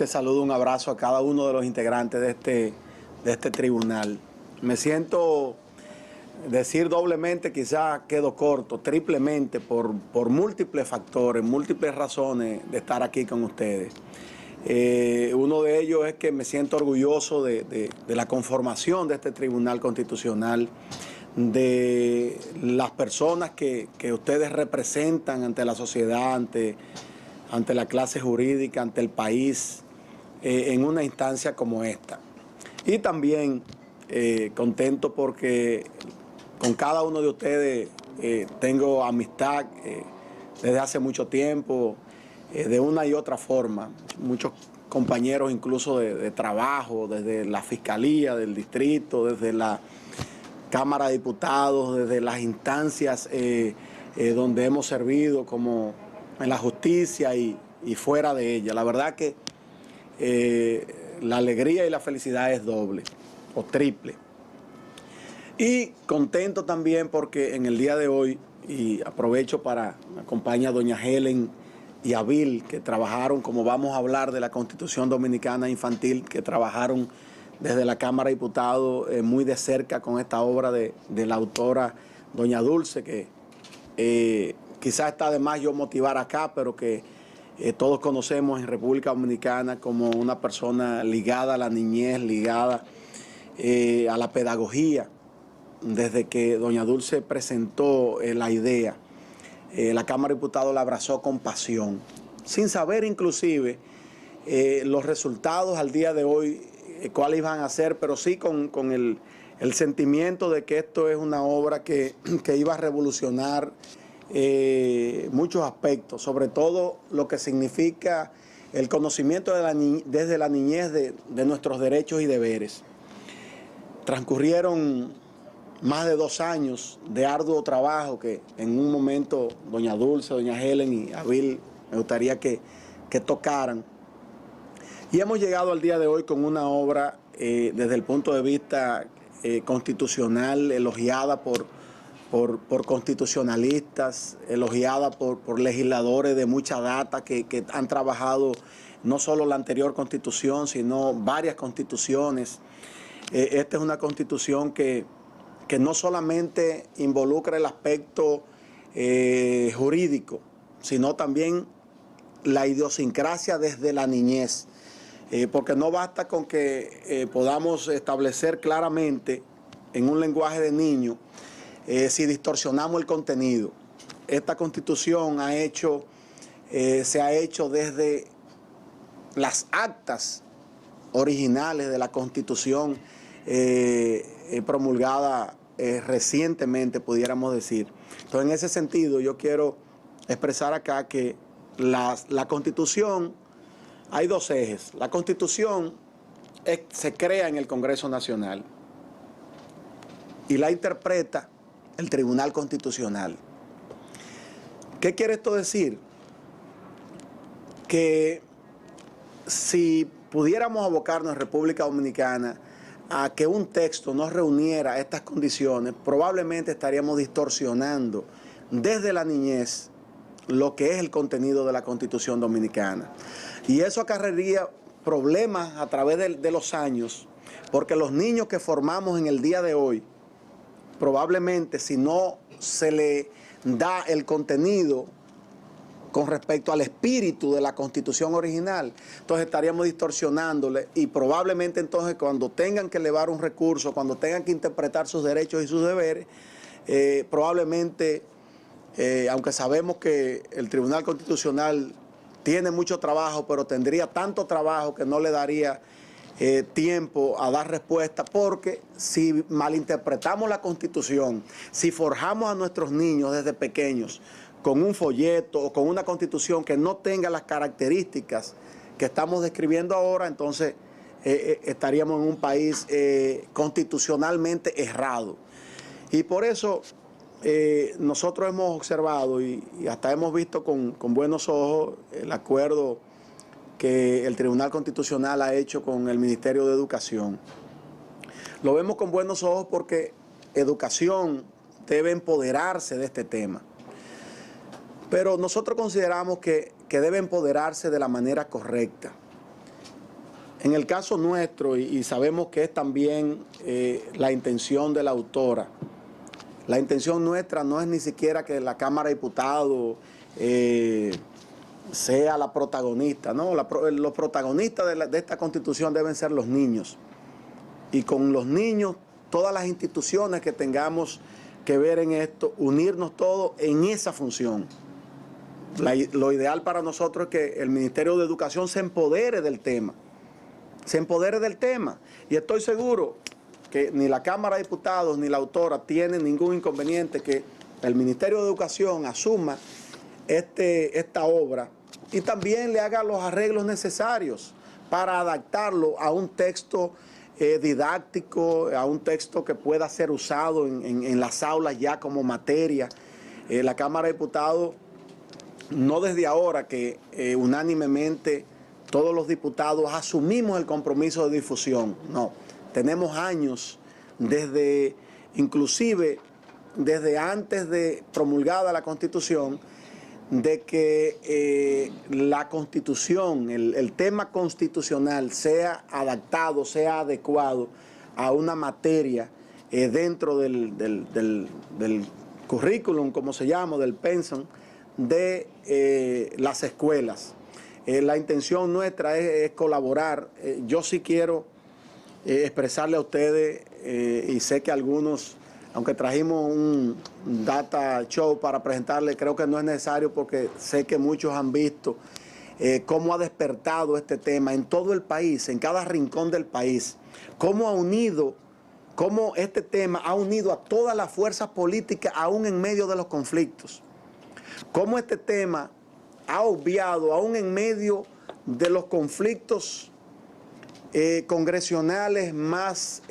saludo, un abrazo a cada uno de los integrantes de este tribunal. Me siento, decir doblemente quizás quedo corto, triplemente por múltiples factores, múltiples razones de estar aquí con ustedes. Uno de ellos es que me siento orgulloso de la conformación de este Tribunal Constitucional, de las personas que ustedes representan ante la sociedad, ante la clase jurídica, ante el país, en una instancia como esta. Y también contento porque con cada uno de ustedes tengo amistad desde hace mucho tiempo, de una y otra forma. Muchos compañeros incluso de trabajo, desde la Fiscalía del Distrito, desde la Cámara de Diputados, desde las instancias donde hemos servido, como en la justicia y fuera de ella. La verdad que la alegría y la felicidad es doble o triple. Y contento también porque en el día de hoy, y aprovecho para acompañar a doña Helen y a Bill, que trabajaron, como vamos a hablar de la Constitución Dominicana Infantil, que trabajaron desde la Cámara de Diputados muy de cerca con esta obra de la autora doña Dulce, que quizás está de más yo motivar acá, pero que todos conocemos en República Dominicana como una persona ligada a la niñez, ligada a la pedagogía. Desde que doña Dulce presentó la idea, la Cámara de Diputados la abrazó con pasión, sin saber inclusive los resultados al día de hoy, cuáles iban a ser, pero sí con el sentimiento de que esto es una obra que iba a revolucionar muchos aspectos, sobre todo lo que significa el conocimiento desde la niñez de nuestros derechos y deberes. Transcurrieron más de 2 años de arduo trabajo que en un momento doña Dulce, doña Helen y Abil me gustaría que tocaran. Y hemos llegado al día de hoy con una obra desde el punto de vista constitucional, elogiada por constitucionalistas, elogiada por legisladores de mucha data que han trabajado no solo la anterior constitución, sino varias constituciones. Esta es una constitución que no solamente involucra el aspecto jurídico, sino también la idiosincrasia desde la niñez. Porque no basta con que podamos establecer claramente en un lenguaje de niño si distorsionamos el contenido. Esta constitución se ha hecho desde las actas originales de la constitución promulgada recientemente, pudiéramos decir. Entonces, en ese sentido, yo quiero expresar acá que la Constitución, hay 2 ejes. La Constitución se crea en el Congreso Nacional y la interpreta el Tribunal Constitucional. ¿Qué quiere esto decir? Que si pudiéramos abocarnos en República Dominicana a que un texto no reuniera estas condiciones, probablemente estaríamos distorsionando desde la niñez lo que es el contenido de la Constitución Dominicana. Y eso acarrearía problemas a través de los años, porque los niños que formamos en el día de hoy, probablemente si no se le da el contenido con respecto al espíritu de la Constitución original, entonces estaríamos distorsionándole y probablemente entonces cuando tengan que elevar un recurso, cuando tengan que interpretar sus derechos y sus deberes, probablemente, aunque sabemos que el Tribunal Constitucional tiene mucho trabajo, pero tendría tanto trabajo que no le daría tiempo a dar respuesta, porque si malinterpretamos la Constitución, si forjamos a nuestros niños desde pequeños con un folleto o con una Constitución que no tenga las características que estamos describiendo ahora, entonces estaríamos en un país constitucionalmente errado. Y por eso nosotros hemos observado y hasta hemos visto con buenos ojos el acuerdo que el Tribunal Constitucional ha hecho con el Ministerio de Educación. Lo vemos con buenos ojos porque educación debe empoderarse de este tema. Pero nosotros consideramos que debe empoderarse de la manera correcta. En el caso nuestro, y sabemos que es también la intención de la autora, la intención nuestra no es ni siquiera que la Cámara de Diputados sea la protagonista, ¿no? Los protagonistas de esta Constitución deben ser los niños. Y con los niños, todas las instituciones que tengamos que ver en esto, unirnos todos en esa función. Lo ideal para nosotros es que el Ministerio de Educación se empodere del tema. Se empodere del tema. Y estoy seguro que ni la Cámara de Diputados ni la autora tienen ningún inconveniente que el Ministerio de Educación asuma esta obra y también le haga los arreglos necesarios para adaptarlo a un texto didáctico, a un texto que pueda ser usado en las aulas ya como materia. La Cámara de Diputados, no desde ahora que unánimemente todos los diputados asumimos el compromiso de difusión, no, tenemos años inclusive desde antes de promulgada la Constitución, de que la Constitución, el tema constitucional sea adaptado, sea adecuado a una materia dentro del currículum, como se llama, del pensum de las escuelas. La intención nuestra es colaborar. Yo sí quiero expresarle a ustedes, y sé que algunos, aunque trajimos un data show para presentarle, creo que no es necesario porque sé que muchos han visto cómo ha despertado este tema en todo el país, en cada rincón del país, cómo este tema ha unido a todas las fuerzas políticas aún en medio de los conflictos, cómo este tema ha obviado aún en medio de los conflictos congresionales más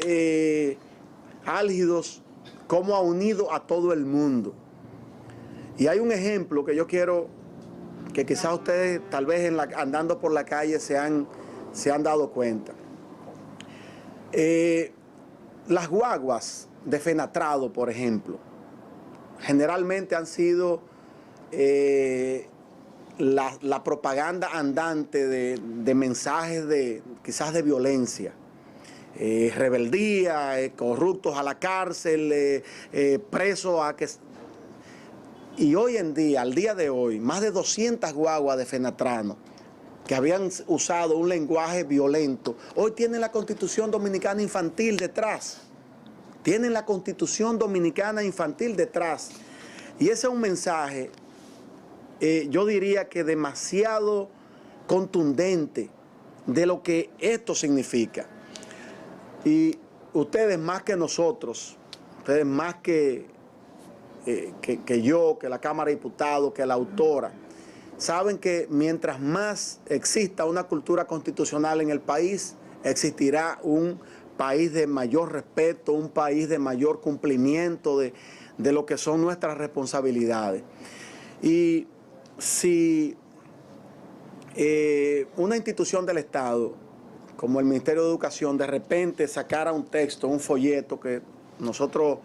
álgidos, cómo ha unido a todo el mundo. Y hay un ejemplo que yo quiero que quizás ustedes tal vez andando por la calle se han dado cuenta. Las guaguas de Fenatrado, por ejemplo, generalmente han sido la propaganda andante de mensajes quizás de violencia, rebeldía, corruptos a la cárcel, presos a que... Y hoy en día, al día de hoy, más de 200 guaguas de Fenatrano que habían usado un lenguaje violento, hoy tienen la Constitución Dominicana Infantil detrás. Tienen la Constitución Dominicana Infantil detrás. Y ese es un mensaje, yo diría que demasiado contundente de lo que esto significa. Y ustedes más que nosotros, ustedes más que yo, que la Cámara de Diputados, que la autora, saben que mientras más exista una cultura constitucional en el país, existirá un país de mayor respeto, un país de mayor cumplimiento de lo que son nuestras responsabilidades. Y si una institución del Estado, como el Ministerio de Educación, de repente sacara un texto, un folleto que nosotros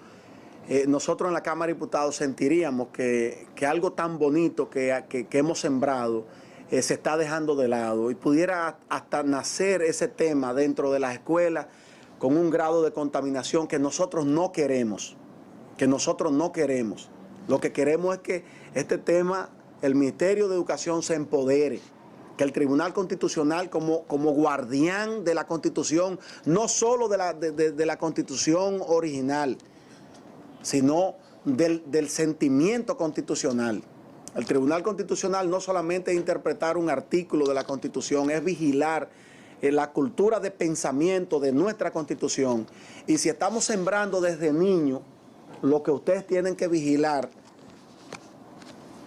en la Cámara de Diputados sentiríamos que algo tan bonito que hemos sembrado se está dejando de lado y pudiera hasta nacer ese tema dentro de las escuelas con un grado de contaminación que nosotros no queremos, Lo que queremos es que este tema, el Ministerio de Educación se empodere, que el Tribunal Constitucional como guardián de la Constitución, no solo de la Constitución original, sino del sentimiento constitucional. El Tribunal Constitucional no solamente es interpretar un artículo de la Constitución, es vigilar la cultura de pensamiento de nuestra Constitución. Y si estamos sembrando desde niños, lo que ustedes tienen que vigilar,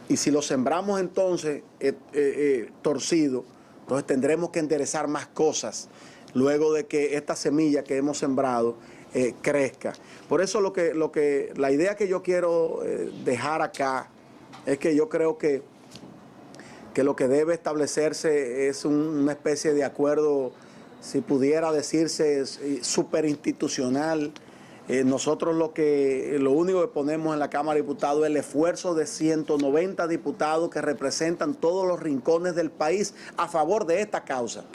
y si lo sembramos entonces torcido, entonces tendremos que enderezar más cosas luego de que esta semilla que hemos sembrado crezca. Por eso la idea que yo quiero dejar acá es que yo creo que lo que debe establecerse es una especie de acuerdo, si pudiera decirse, superinstitucional. Nosotros lo único que ponemos en la Cámara de Diputados es el esfuerzo de 190 diputados que representan todos los rincones del país a favor de esta causa.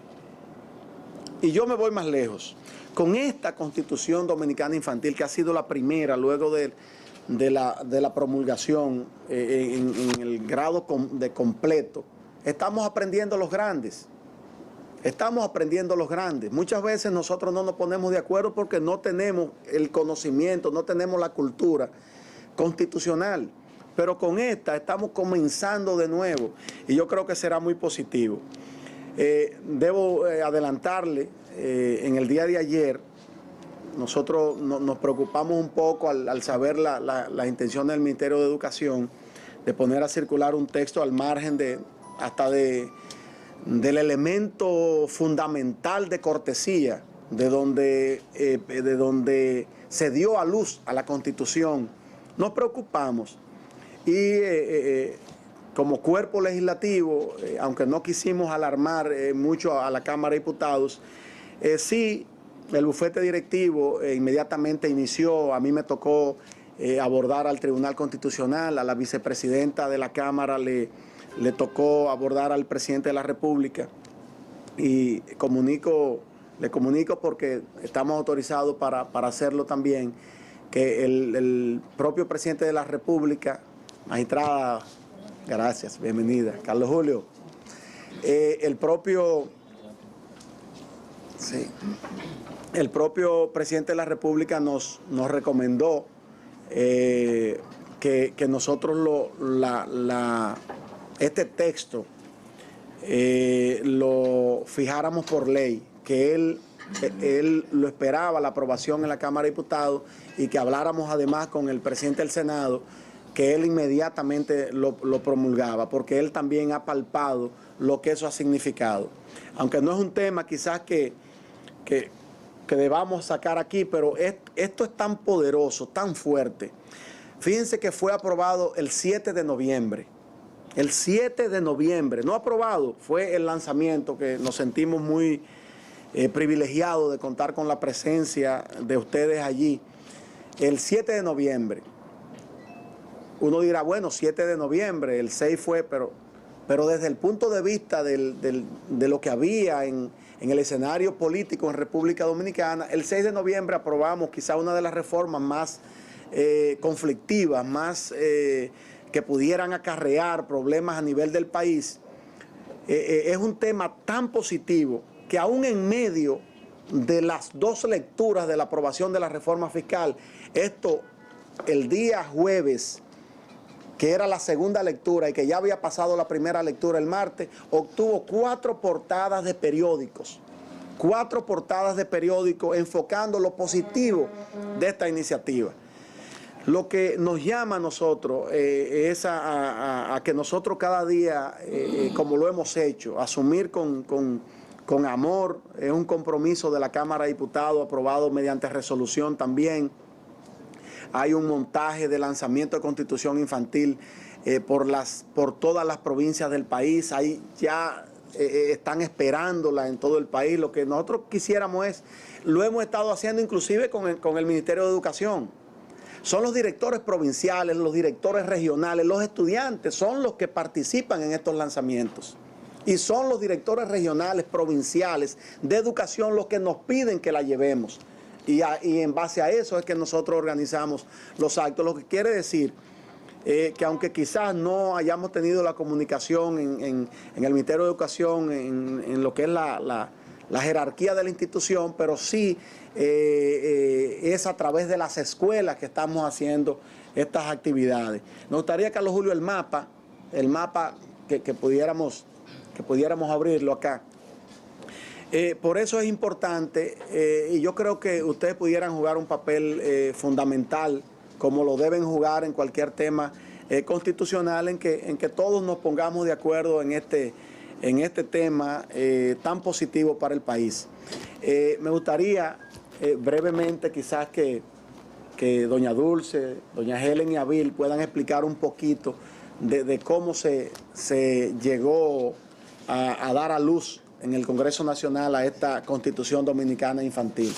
Y yo me voy más lejos. Con esta Constitución Dominicana Infantil, que ha sido la primera luego de la promulgación en el grado de completo, estamos aprendiendo los grandes. Estamos aprendiendo los grandes. Muchas veces nosotros no nos ponemos de acuerdo porque no tenemos el conocimiento, no tenemos la cultura constitucional. Pero con esta estamos comenzando de nuevo y yo creo que será muy positivo. Debo adelantarle, en el día de ayer, nosotros nos preocupamos un poco al saber la intención del Ministerio de Educación de poner a circular un texto al margen del elemento fundamental de cortesía, de donde se dio a luz a la Constitución. Nos preocupamos y como cuerpo legislativo, aunque no quisimos alarmar mucho a la Cámara de Diputados, sí, el bufete directivo inmediatamente inició. A mí me tocó abordar al Tribunal Constitucional, a la vicepresidenta de la Cámara le tocó abordar al presidente de la República y le comunico porque estamos autorizados para hacerlo también, que el propio presidente de la República, magistrada, gracias, bienvenida, Carlos Julio, el propio presidente de la República nos recomendó que nosotros este texto lo fijáramos por ley, que él lo esperaba, la aprobación en la Cámara de Diputados, y que habláramos además con el presidente del Senado, que él inmediatamente lo promulgaba, porque él también ha palpado lo que eso ha significado. Aunque no es un tema quizás que debamos sacar aquí, pero esto es tan poderoso, tan fuerte. Fíjense que fue aprobado el 7 de noviembre. El 7 de noviembre, no aprobado, fue el lanzamiento, que nos sentimos muy privilegiados de contar con la presencia de ustedes allí. El 7 de noviembre. Uno dirá, bueno, 7 de noviembre, el 6 fue, pero desde el punto de vista de lo que había en el escenario político en República Dominicana, el 6 de noviembre aprobamos quizá una de las reformas más conflictivas, más que pudieran acarrear problemas a nivel del país. Es un tema tan positivo que aún en medio de las dos lecturas de la aprobación de la reforma fiscal, esto el día jueves, que era la segunda lectura y que ya había pasado la primera lectura el martes, obtuvo 4 portadas de periódicos. 4 portadas de periódicos enfocando lo positivo de esta iniciativa. Lo que nos llama a nosotros es a que nosotros cada día, como lo hemos hecho, asumir con amor, es un compromiso de la Cámara de Diputados aprobado mediante resolución también. Hay un montaje de lanzamiento de Constitución Infantil por todas las provincias del país. Ahí ya están esperándola en todo el país. Lo que nosotros quisiéramos lo hemos estado haciendo inclusive con el Ministerio de Educación. Son los directores provinciales, los directores regionales, los estudiantes son los que participan en estos lanzamientos. Y son los directores regionales, provinciales de educación los que nos piden que la llevemos. Y en base a eso es que nosotros organizamos los actos. Lo que quiere decir que aunque quizás no hayamos tenido la comunicación en el Ministerio de Educación, en lo que es la jerarquía de la institución, pero sí es a través de las escuelas que estamos haciendo estas actividades. Nos gustaría, Carlos Julio, el mapa que pudiéramos abrirlo acá. Por eso es importante, y yo creo que ustedes pudieran jugar un papel fundamental, como lo deben jugar en cualquier tema constitucional, en que todos nos pongamos de acuerdo en este tema tan positivo para el país. Me gustaría brevemente quizás que doña Dulce, doña Helen y Abil puedan explicar un poquito de cómo se llegó a dar a luz en el Congreso Nacional a esta Constitución Dominicana Infantil.